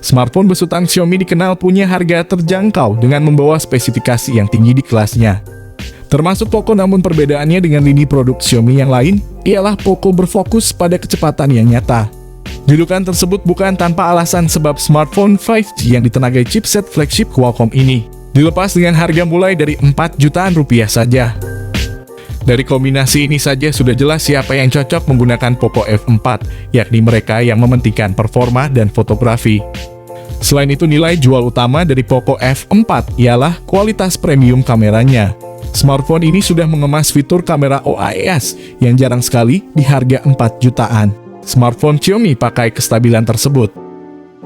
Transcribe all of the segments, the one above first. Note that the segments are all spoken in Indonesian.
Smartphone besutan Xiaomi dikenal punya harga terjangkau dengan membawa spesifikasi yang tinggi di kelasnya. Termasuk Poco, namun perbedaannya dengan lini produk Xiaomi yang lain ialah Poco berfokus pada kecepatan yang nyata. Julukan tersebut bukan tanpa alasan, sebab smartphone 5G yang ditenagai chipset flagship Qualcomm ini dilepas dengan harga mulai dari 4 jutaan rupiah saja. Dari kombinasi ini saja sudah jelas siapa yang cocok menggunakan Poco F4, yakni mereka yang mementingkan performa dan fotografi. Selain itu, nilai jual utama dari Poco F4 ialah kualitas premium kameranya. Smartphone ini sudah mengemas fitur kamera OIS yang jarang sekali di harga 4 jutaan. Smartphone Xiaomi pakai kestabilan tersebut.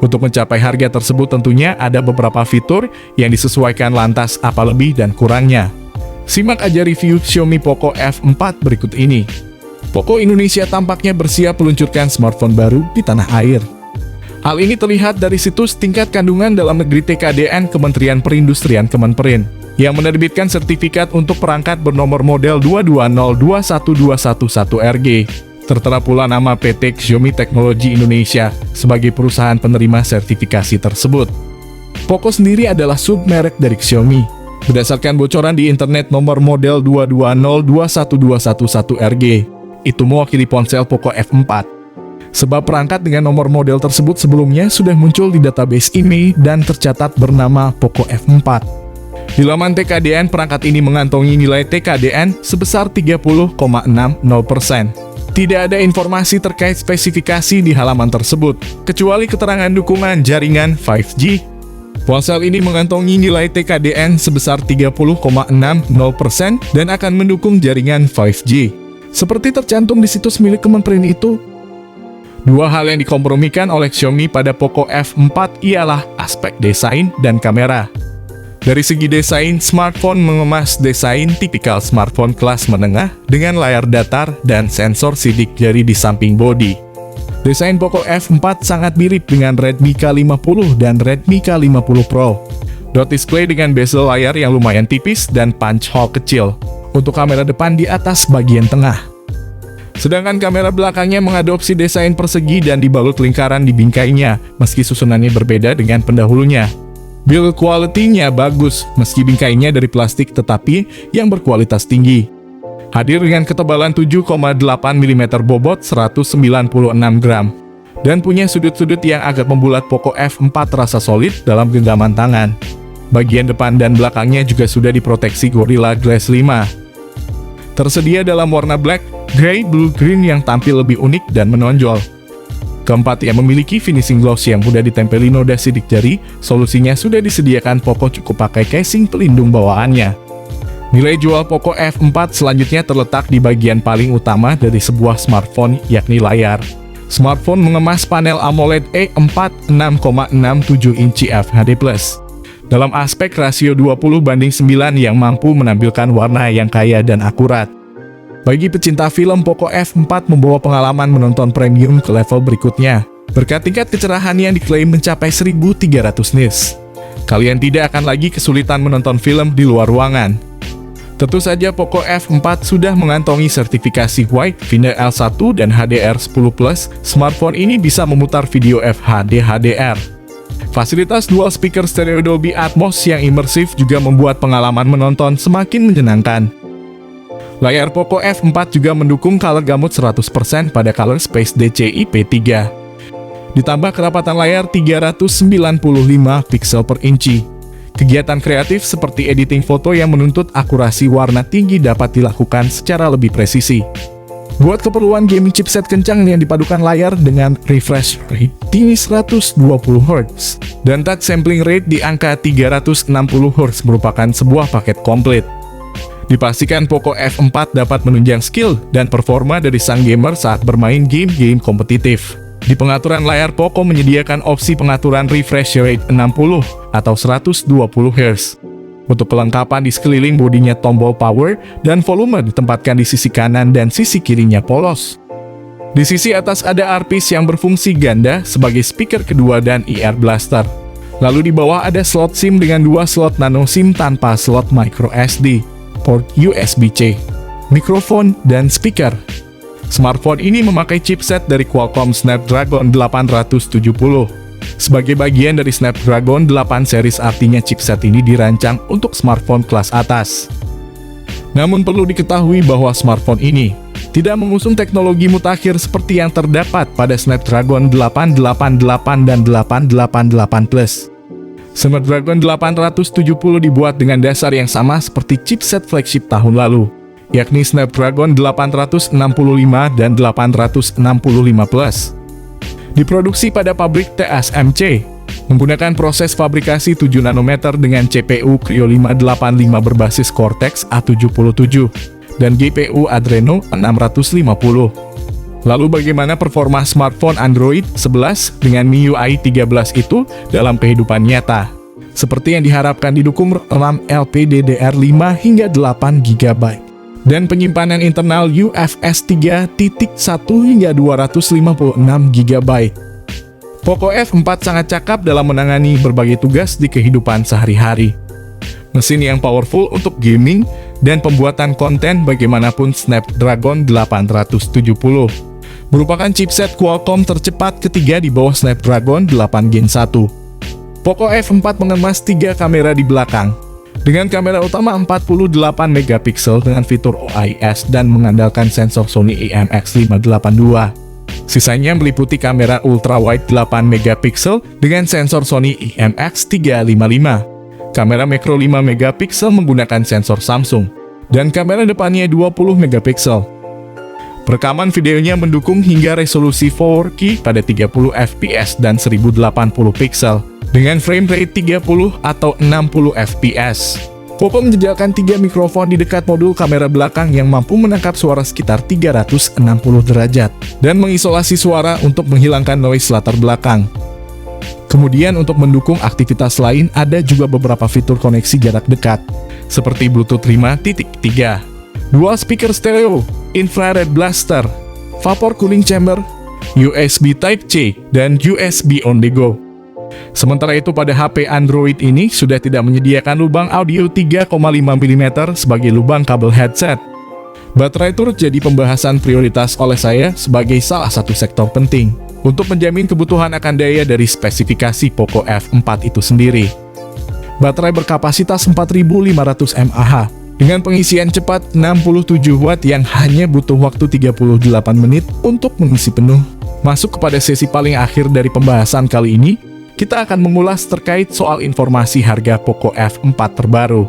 Untuk mencapai harga tersebut tentunya ada beberapa fitur yang disesuaikan, lantas apa lebih dan kurangnya. Simak aja review Xiaomi Poco F4 berikut ini. Poco Indonesia tampaknya bersiap meluncurkan smartphone baru di tanah air. Hal ini terlihat dari situs tingkat kandungan dalam negeri TKDN Kementerian Perindustrian Kemenperin yang menerbitkan sertifikat untuk perangkat bernomor model 220212111RG. Tertera pula nama PT Xiaomi Teknologi Indonesia sebagai perusahaan penerima sertifikasi tersebut. Poco sendiri adalah submerek dari Xiaomi. Berdasarkan bocoran di internet, nomor model 220212111RG itu mewakili ponsel Poco F4. Sebab perangkat dengan nomor model tersebut sebelumnya sudah muncul di database IMEI dan tercatat bernama Poco F4. Di laman TKDN, perangkat ini mengantongi nilai TKDN sebesar 30,60%. Tidak ada informasi terkait spesifikasi di halaman tersebut, kecuali keterangan dukungan jaringan 5G. Ponsel ini mengantongi nilai TKDN sebesar 30,60% dan akan mendukung jaringan 5G. Seperti tercantum di situs milik Kemenperin itu, dua hal yang dikompromikan oleh Xiaomi pada Poco F4 ialah aspek desain dan kamera. Dari segi desain, smartphone mengemas desain tipikal smartphone kelas menengah dengan layar datar dan sensor sidik jari di samping bodi. Desain Poco F4 sangat mirip dengan Redmi K50 dan Redmi K50 Pro. Dot display dengan bezel layar yang lumayan tipis dan punch hole kecil untuk kamera depan di atas bagian tengah. Sedangkan kamera belakangnya mengadopsi desain persegi dan dibalut lingkaran di bingkainya, meski susunannya berbeda dengan pendahulunya. Build quality-nya bagus, meski bingkainya dari plastik tetapi yang berkualitas tinggi. Hadir dengan ketebalan 7,8 mm bobot 196 gram. Dan punya sudut-sudut yang agak membulat, Poco F4 terasa solid dalam genggaman tangan. Bagian depan dan belakangnya juga sudah diproteksi Gorilla Glass 5. Tersedia dalam warna black, grey, blue, green yang tampil lebih unik dan menonjol. Keempat, yang memiliki finishing gloss yang mudah ditempeli noda sidik jari. Solusinya sudah disediakan Poco, cukup pakai casing pelindung bawaannya. Nilai jual Poco F4 selanjutnya terletak di bagian paling utama dari sebuah smartphone, yakni layar. Smartphone mengemas panel AMOLED E4 6,67 inci FHD+. Dalam aspek rasio 20:9 yang mampu menampilkan warna yang kaya dan akurat. Bagi pecinta film, Poco F4 membawa pengalaman menonton premium ke level berikutnya, berkat tingkat kecerahan yang diklaim mencapai 1300 nits. Kalian tidak akan lagi kesulitan menonton film di luar ruangan. Tentu saja Poco F4 sudah mengantongi sertifikasi White, Finder L1 dan HDR10+. Smartphone ini bisa memutar video FHD HDR. Fasilitas dual speaker stereo Dolby Atmos yang imersif juga membuat pengalaman menonton semakin menyenangkan. Layar Poco F4 juga mendukung color gamut 100% pada Color Space DCI-P3. Ditambah kerapatan layar 395 pixel per inci. Kegiatan kreatif seperti editing foto yang menuntut akurasi warna tinggi dapat dilakukan secara lebih presisi. Buat keperluan gaming, chipset kencang yang dipadukan layar dengan refresh rate tinggi 120 Hz dan touch sampling rate di angka 360 Hz merupakan sebuah paket komplit. Dipastikan Poco F4 dapat menunjang skill dan performa dari sang gamer saat bermain game-game kompetitif. Di pengaturan layar, Poco menyediakan opsi pengaturan refresh rate 60 atau 120 Hz. Untuk kelengkapan, di sekeliling bodinya tombol power dan volume ditempatkan di sisi kanan dan sisi kirinya polos. Di sisi atas ada earpiece yang berfungsi ganda sebagai speaker kedua dan ear blaster. Lalu di bawah ada slot SIM dengan 2 slot nano SIM tanpa slot micro SD, port USB-C, mikrofon, dan speaker. Smartphone ini memakai chipset dari Qualcomm Snapdragon 870. Sebagai bagian dari Snapdragon 8 series, artinya chipset ini dirancang untuk smartphone kelas atas. Namun perlu diketahui bahwa smartphone ini tidak mengusung teknologi mutakhir seperti yang terdapat pada Snapdragon 888 dan 888 Plus. Snapdragon 870 dibuat dengan dasar yang sama seperti chipset flagship tahun lalu, yakni Snapdragon 865 dan 865 Plus. Diproduksi pada pabrik TSMC, menggunakan proses fabrikasi 7 nanometer dengan CPU Creo 585 berbasis Cortex A77 dan GPU Adreno 650. Lalu bagaimana performa smartphone Android 11 dengan MIUI 13 itu dalam kehidupan nyata? Seperti yang diharapkan, didukung RAM LPDDR5 hingga 8 GB dan penyimpanan internal UFS 3.1 hingga 256 GB. Poco F4 sangat cakap dalam menangani berbagai tugas di kehidupan sehari-hari. Mesin yang powerful untuk gaming dan pembuatan konten bagaimanapun, Snapdragon 870 merupakan chipset Qualcomm tercepat ketiga di bawah Snapdragon 8 Gen 1. Poco F4 mengemas 3 kamera di belakang, dengan kamera utama 48 megapiksel dengan fitur OIS dan mengandalkan sensor Sony IMX582. Sisanya meliputi kamera ultrawide 8 megapiksel dengan sensor Sony IMX355, kamera makro 5 megapiksel menggunakan sensor Samsung, dan kamera depannya 20 megapiksel. Rekaman videonya mendukung hingga resolusi 4K pada 30 fps dan 1080 pixel dengan frame rate 30 atau 60 fps. Poco menjejalkan 3 mikrofon di dekat modul kamera belakang yang mampu menangkap suara sekitar 360 derajat dan mengisolasi suara untuk menghilangkan noise latar belakang. Kemudian untuk mendukung aktivitas lain, ada juga beberapa fitur koneksi jarak dekat seperti Bluetooth 5.3, dual speaker stereo, infrared blaster, vapor cooling chamber, USB Type-C, dan USB on the go. Sementara itu pada HP Android ini sudah tidak menyediakan lubang audio 3,5 mm sebagai lubang kabel headset. Baterai turut jadi pembahasan prioritas oleh saya sebagai salah satu sektor penting untuk menjamin kebutuhan akan daya dari spesifikasi Poco F4 itu sendiri. Baterai berkapasitas 4500 mAh dengan pengisian cepat 67 Watt yang hanya butuh waktu 38 menit untuk mengisi penuh. Masuk kepada sesi paling akhir dari pembahasan kali ini, kita akan mengulas terkait soal informasi harga Poco F4 terbaru.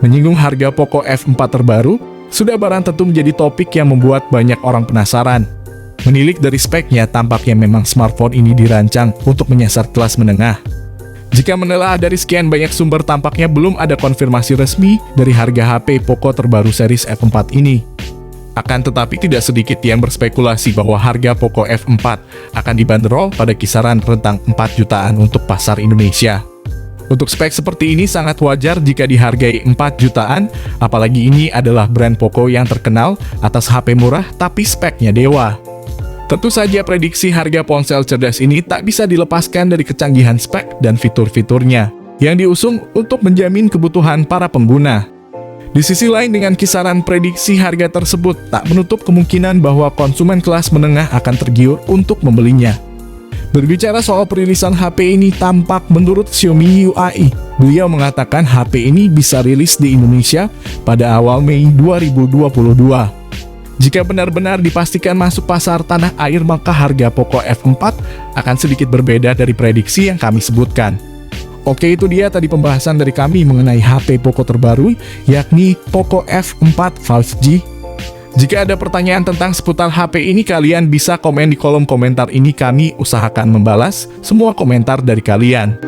Menyinggung harga Poco F4 terbaru, sudah barang tentu menjadi topik yang membuat banyak orang penasaran. Menilik dari speknya, tampaknya memang smartphone ini dirancang untuk menyasar kelas menengah. Jika menelaah dari sekian banyak sumber, tampaknya belum ada konfirmasi resmi dari harga HP Poco terbaru series F4 ini. Akan tetapi tidak sedikit yang berspekulasi bahwa harga Poco F4 akan dibanderol pada kisaran rentang 4 jutaan untuk pasar Indonesia. Untuk spek seperti ini sangat wajar jika dihargai 4 jutaan, apalagi ini adalah brand Poco yang terkenal atas HP murah tapi speknya dewa. Tentu saja prediksi harga ponsel cerdas ini tak bisa dilepaskan dari kecanggihan spek dan fitur-fiturnya yang diusung untuk menjamin kebutuhan para pengguna. Di sisi lain, dengan kisaran prediksi harga tersebut tak menutup kemungkinan bahwa konsumen kelas menengah akan tergiur untuk membelinya. Berbicara soal perilisan HP ini, tampak menurut Xiaomi UI, beliau mengatakan HP ini bisa rilis di Indonesia pada awal Mei 2022. Jika benar-benar dipastikan masuk pasar tanah air, maka harga Poco F4 akan sedikit berbeda dari prediksi yang kami sebutkan. Oke, itu dia tadi pembahasan dari kami mengenai HP Poco terbaru, yakni Poco F4 5G. Jika ada pertanyaan tentang seputar HP ini, kalian bisa komen di kolom komentar ini, kami usahakan membalas semua komentar dari kalian.